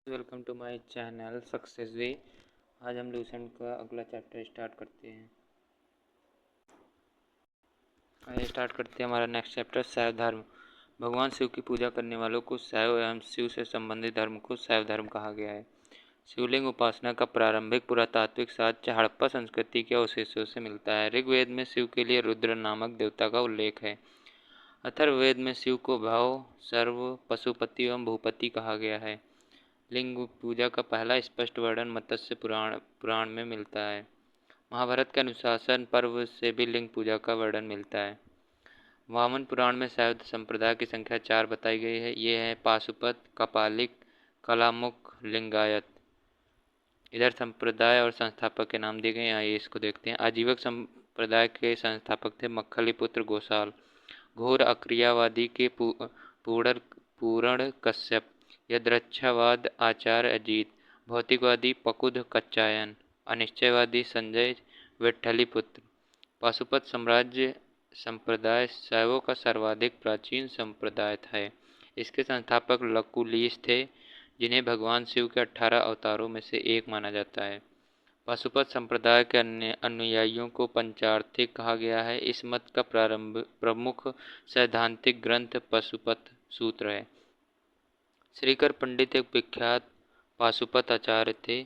Welcome to my channel success way. आज हम Lucent का अगला चैप्टर स्टार्ट करते हैं। हमारा नेक्स्ट चैप्टर शैव धर्म। भगवान शिव की पूजा करने वालों को शैव एवं शिव से संबंधित धर्म को शैव धर्म कहा गया है। शिवलिंग उपासना का प्रारंभिक पुरातात्विक साक्ष्य हड़प्पा संस्कृति के अवशेषों से मिलता है। ऋग्वेद में शिव के लिए रुद्र नामक देवता का उल्लेख है। अथर्ववेद में शिव को भव, सर्व, पशुपति एवं भूपति कहा गया है। लिंग पूजा का पहला स्पष्ट वर्णन मत्स्य पुराण में मिलता है। महाभारत के अनुशासन पर्व से भी लिंग पूजा का वर्णन मिलता है। वामन पुराण में शैव संप्रदाय की संख्या 4 बताई गई है। ये है पाशुपत, कपालिक, कलामुख, लिंगायत। इधर संप्रदाय और संस्थापक के नाम दिए गए हैं। आइए इसको देखते हैं। आजीवक संप्रदाय के संस्थापक थे मक्खलीपुत्र गोसाल। घोर अक्रियावादी के पूर्ण कश्यप। यदृच्छावाद आचार्य अजीत। भौतिकवादी पकुध कच्चायन। अनिश्चयवादी संजय विट्ठलीपुत्र। पाशुपत साम्राज्य संप्रदाय शैवों का सर्वाधिक प्राचीन संप्रदाय है। इसके संस्थापक लकुलिश थे, जिन्हें भगवान शिव के 18 अवतारों में से एक माना जाता है। पाशुपत संप्रदाय के अन्य अनुयायियों को पंचार्थिक कहा गया है। इस मत का प्रमुख सैद्धांतिक ग्रंथ पाशुपत सूत्र है। श्रीकर पंडित एक विख्यात पाशुपत आचार्य थे।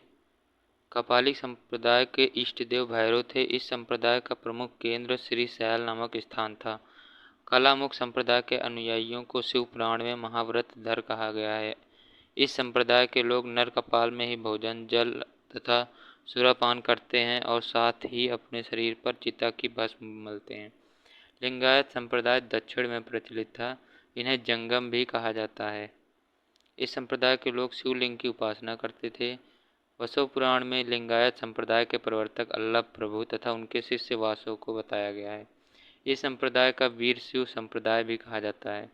कपालिक संप्रदाय के इष्ट देव भैरव थे। इस संप्रदाय का प्रमुख केंद्र श्रीशैल नामक स्थान था। कलामुख संप्रदाय के अनुयायियों को शिव पुराण में महाव्रत धर कहा गया है। इस संप्रदाय के लोग नर कपाल में ही भोजन, जल तथा सुरापान करते हैं और साथ ही अपने शरीर पर चिता की भस्म मलते हैं। लिंगायत संप्रदाय दक्षिण में प्रचलित था। इन्हें जंगम भी कहा जाता है। इस संप्रदाय के लोग शिवलिंग की उपासना करते थे। वसव पुराण में लिंगायत संप्रदाय के प्रवर्तक अल्लभ प्रभु तथा उनके शिष्य वासव को बताया गया है। इस संप्रदाय का वीर शिव संप्रदाय भी कहा जाता है।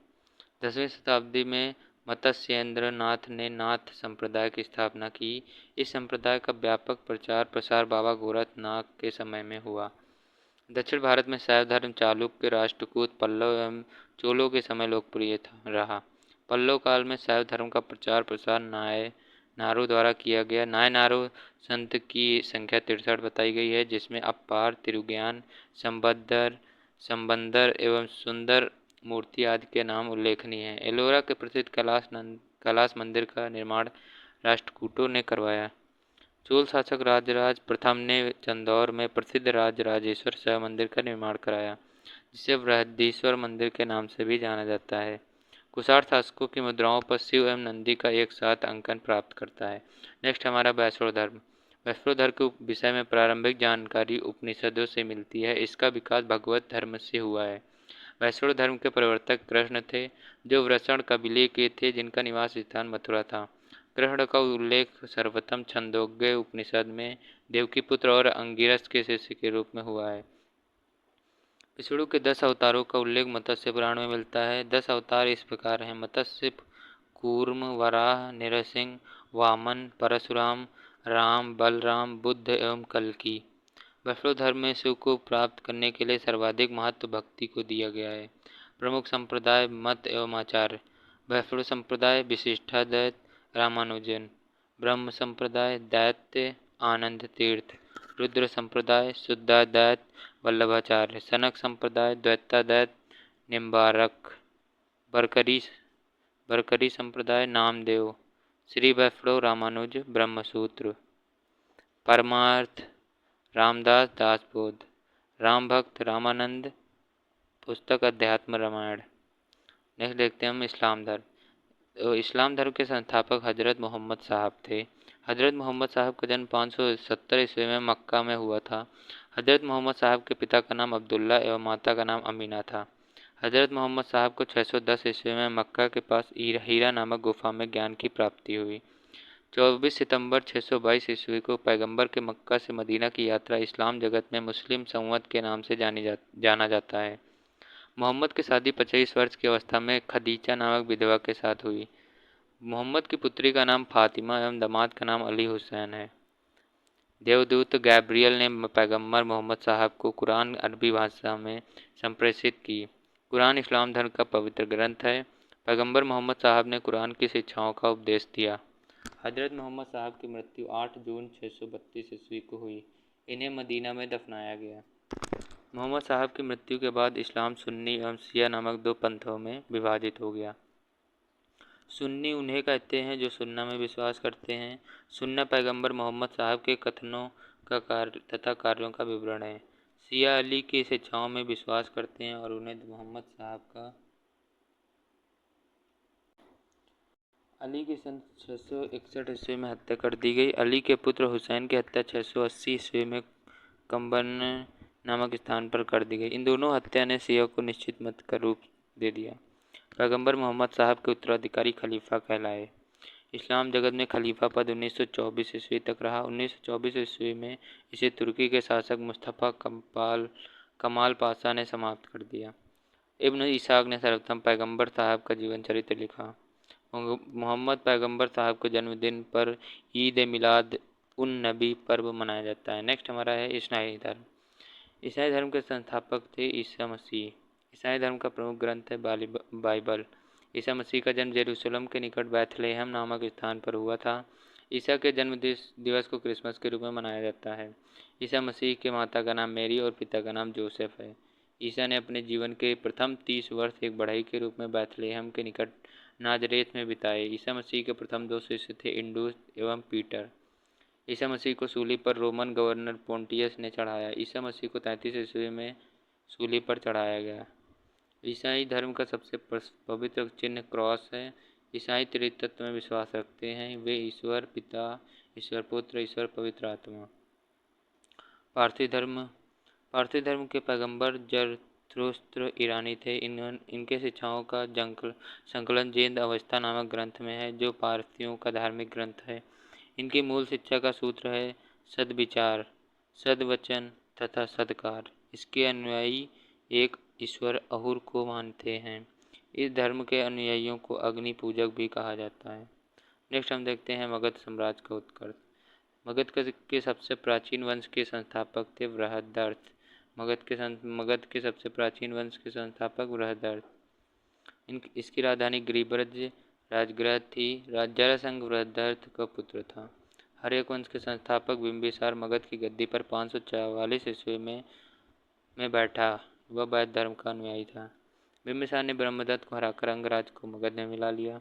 10वीं शताब्दी में मत्स्येंद्र नाथ ने नाथ संप्रदाय की स्थापना की। इस संप्रदाय का व्यापक प्रचार प्रसार बाबा गोरखनाथ के समय में हुआ। दक्षिण भारत में शैव धर्म चालुक्य, राष्ट्रकूट, पल्लव एवं चोलों के समय लोकप्रिय रहा। पल्लव काल में शैव धर्म का प्रचार प्रसार नायनारों द्वारा किया गया। नायनारों संत की संख्या 63 बताई गई है, जिसमें अप्पार, तिरुज्ञान, संबंदर एवं सुंदर मूर्ति आदि के नाम उल्लेखनीय हैं। एलोरा के प्रसिद्ध कैलाश मंदिर का निर्माण राष्ट्रकूटों ने करवाया। चोल शासक राजराज प्रथम ने चंदौर में प्रसिद्ध राजराजेश्वर शैव मंदिर का निर्माण कराया, जिसे बृहदीश्वर मंदिर के नाम से भी जाना जाता है। कुषाण शासकों की मुद्राओं पर शिव एवं नंदी का एक साथ अंकन प्राप्त करता है। नेक्स्ट हमारा वैष्णव धर्म। वैष्णव धर्म के विषय में प्रारंभिक जानकारी उपनिषदों से मिलती है। इसका विकास भगवत धर्म से हुआ है। वैष्णव धर्म के प्रवर्तक कृष्ण थे, जो वृषण कबीले के थे, जिनका निवास स्थान मथुरा था। कृष्ण का उल्लेख सर्वप्रथम छंदोग्य उपनिषद में देवकीपुत्र और अंगिरस के शिष्य के रूप में हुआ है। विष्णु के 10 अवतारों का उल्लेख मत्स्य पुराण में मिलता है। 10 अवतार इस प्रकार हैं: मत्स्य, कूर्म, वराह, नरसिंह, वामन, परशुराम, राम, बलराम, बुद्ध एवं कल्कि। वैष्णव धर्म में शिव को प्राप्त करने के लिए सर्वाधिक महत्व भक्ति को दिया गया है। प्रमुख संप्रदाय, मत एवं आचार्य। वैष्णव संप्रदाय विशिष्टाद्वैत रामानुजन। ब्रह्म संप्रदाय दैत्य आनंद तीर्थ। रुद्र संप्रदाय शुद्धाद्वैत वल्लभाचार्य। सनक संप्रदाय द्वैताद्वैत निम्बारक। बरकरी संप्रदाय नामदेव। श्री वैष्णव रामानुज ब्रह्मसूत्र। परमार्थ रामदास दासबोध। राम भक्त रामानंद पुस्तक अध्यात्म रामायण। नेक्स्ट देखते हैं हम इस्लाम धर्म। इस्लाम धर्म के संस्थापक हजरत मोहम्मद साहब थे। हजरत मोहम्मद साहब का जन्म 570 ईस्वी में मक्का में हुआ था। हजरत मोहम्मद साहब के पिता का नाम अब्दुल्ला एवं माता का नाम अमीना था। हजरत मोहम्मद साहब को 610 ईस्वी में मक्का के पास हीरा नामक गुफा में ज्ञान की प्राप्ति हुई। 24 सितंबर 622 ईस्वी को पैगंबर के मक्का से मदीना की यात्रा इस्लाम जगत में मुस्लिम संवत के नाम से जाना जाता है। मोहम्मद की शादी 25 वर्ष की अवस्था में खदीजा नामक विधवा के साथ हुई। मोहम्मद की पुत्री का नाम फातिमा एवं दामाद का नाम अली हुसैन है। देवदूत गैब्रियल ने पैगंबर मोहम्मद साहब को कुरान अरबी भाषा में संप्रेषित की। कुरान इस्लाम धर्म का पवित्र ग्रंथ है। पैगंबर मोहम्मद साहब ने कुरान की शिक्षाओं का उपदेश दिया। हजरत मोहम्मद साहब की मृत्यु 8 जून 632 ईस्वी को हुई। इन्हें मदीना में दफनाया गया। मोहम्मद साहब की मृत्यु के बाद इस्लाम सुन्नी एवं शिया नामक दो पंथों में विभाजित हो गया। सुन्नी उन्हें कहते हैं जो सुन्ना में विश्वास करते हैं। सुन्ना पैगंबर मोहम्मद साहब के कथनों का कार्य तथा कार्यों का विवरण है। शिया अली की शिक्षाओं में विश्वास करते हैं और उन्हें मोहम्मद साहब का अली की सन 661 ईस्वी में हत्या कर दी गई। अली के पुत्र हुसैन की हत्या 680 ईस्वी में कंबन नामक स्थान पर कर दी गई। इन दोनों हत्या ने शिया को निश्चित मत का रूप दे दिया। पैगंबर मोहम्मद साहब के उत्तराधिकारी खलीफा कहलाए। इस्लाम जगत में खलीफा पद 1924 ईस्वी तक रहा। 1924 ईस्वी में इसे तुर्की के शासक मुस्तफ़ा कमाल पाशा ने समाप्त कर दिया। इब्न इसाक ने सर्वप्रथम पैगंबर साहब का जीवन चरित्र लिखा। मोहम्मद पैगंबर साहब के जन्मदिन पर ईद मिलाद उन नबी पर्व मनाया जाता है। नेक्स्ट हमारा है ईसाई धर्म। ईसाई धर्म के संस्थापक थे ईसा मसीह। ईसाई धर्म का प्रमुख ग्रंथ है बाइबल। ईसा मसीह का जन्म जेरूसलम के निकट बैथलेहम नामक स्थान पर हुआ था। ईसा के जन्म दिवस को क्रिसमस के रूप में मनाया जाता है। ईसा मसीह के माता का नाम मैरी और पिता का नाम जोसेफ है। ईसा ने अपने जीवन के प्रथम 30 वर्ष एक बढ़ई के रूप में बैथलेहम के निकट नाजरेत में बिताए। ईसा मसीह के प्रथम दो शिष्य थे इंडूस एवं पीटर। ईसा मसीह को सूली पर रोमन गवर्नर पोंटियस ने चढ़ाया। ईसा मसीह को 33 ईस्वी में सूली पर चढ़ाया गया। ईसाई धर्म का सबसे पवित्र चिन्ह क्रॉस है। ईसाई त्रितत्व में विश्वास रखते हैं। वे ईश्वर पिता, ईश्वर पुत्र, ईश्वर पवित्र आत्मा। पारसी धर्म के पैगंबर जरथुस्त्र ईरानी थे। इनके शिक्षाओं का संकलन जिंद अवस्था नामक ग्रंथ में है, जो पारसियों का धार्मिक ग्रंथ है। इनकी मूल शिक्षा का सूत्र है सद्विचार, सद्वचन तथा सद्कार्य। इसके अनुयायी एक ईश्वर अहुर को मानते हैं। इस धर्म के अनुयायियों को अग्नि पूजक भी कहा जाता है। नेक्स्ट हम देखते हैं मगध साम्राज्य का उत्कर्ष। मगध के सबसे प्राचीन वंश के संस्थापक थे बृहदर्थ। मगध के सबसे प्राचीन वंश के संस्थापक बृहदर्थ। इसकी राजधानी गिरिब्रज राजगृह थी। जरासंध बृहदर्थ का पुत्र था। हर्यक वंश के संस्थापक बिंबिसार मगध की गद्दी पर 544 ईस्वी में बैठा। वह बौद्ध धर्म का अनुयायी था। बिंबिसार ने ब्रह्मदत्त को हराकर अंगराज को मगध में मिला लिया।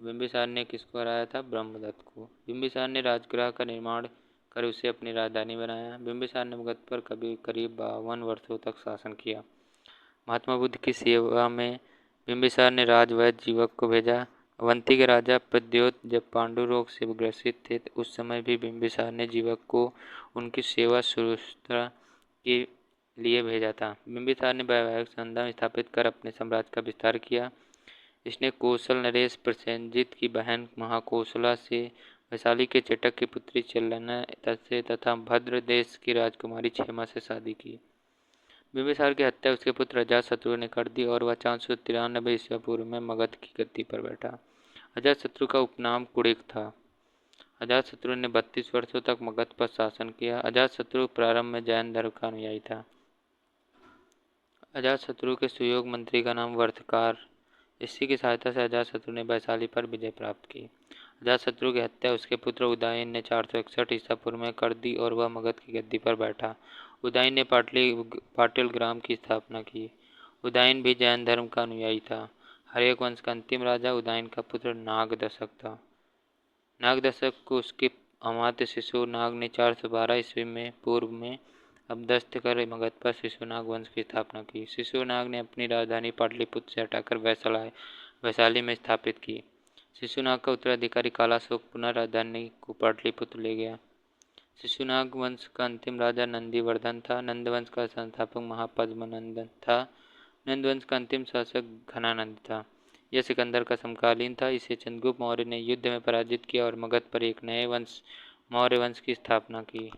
बिंबिसार ने किसको हराया था? ब्रह्मदत्त को। बिंबिसार ने राजगृह का निर्माण कर उसे अपनी राजधानी बनाया। बिंबिसार ने मगध पर करीब 52 वर्षों तक शासन किया। महात्मा बुद्ध की सेवा में बिंबिसार ने राजवैद्य जीवक को भेजा। अवंती के राजा प्रद्योत जब पांडु रोग से ग्रसित थे, उस समय भी बिंबिसार ने जीवक को उनकी सेवा शुश्रूषा के लिए भेजा था। बिंबिसार ने वैवाहिक संबंध स्थापित कर अपने साम्राज्य का विस्तार किया। इसने कौशल नरेश प्रसेनजित की बहन महाकौशला से, वैशाली के चटक की पुत्री चलना से तथा भद्र देश की राजकुमारी क्षेमा से शादी की। बिंबिसार की हत्या उसके पुत्र अजातशत्रु ने कर दी और वह 493 ईस्वी पूर्व में मगध की गद्दी पर बैठा। अजातशत्रु का उपनाम कुणिक था। अजातशत्रु ने 32 वर्षों तक मगध पर शासन किया। अजातशत्रु प्रारंभ में जैन धर्म का अनुयायी था। अजातशत्रु के सुयोग मंत्री का नाम वर्थकार। इसी की सहायता से अजातशत्रु ने वैशाली पर विजय प्राप्त की। अजातशत्रु की हत्या उसके पुत्र उदयन ने 461 ईसा पूर्व में कर दी और वह मगध की गद्दी पर बैठा। उदयन ने पाटिल ग्राम की स्थापना की। उदयन भी जैन धर्म का अनुयायी था। हर्यक वंश का अंतिम राजा उदयन का पुत्र नागदशक था। नागदशक को उसके अमात्य शिशुनाग ने 412 ईस्वी में पूर्व में अपदस्थ कर मगध पर शिशुनाग वंश की स्थापना की। शिशुनाग ने अपनी राजधानी पाटलिपुत्र से हटाकर वैशाली में स्थापित की। शिशुनाग का उत्तराधिकारी कालाशोक पुनः राजधानी को पाटलिपुत्र ले गया। शिशुनाग वंश का अंतिम राजा नंदीवर्धन था। नंद वंश का संस्थापक महापद्मनंदन था। नंद वंश का अंतिम शासक घनानंद था। यह सिकंदर का समकालीन था। इसे चंद्रगुप्त मौर्य ने युद्ध में पराजित किया और मगध पर एक नए वंश मौर्य वंश की स्थापना की।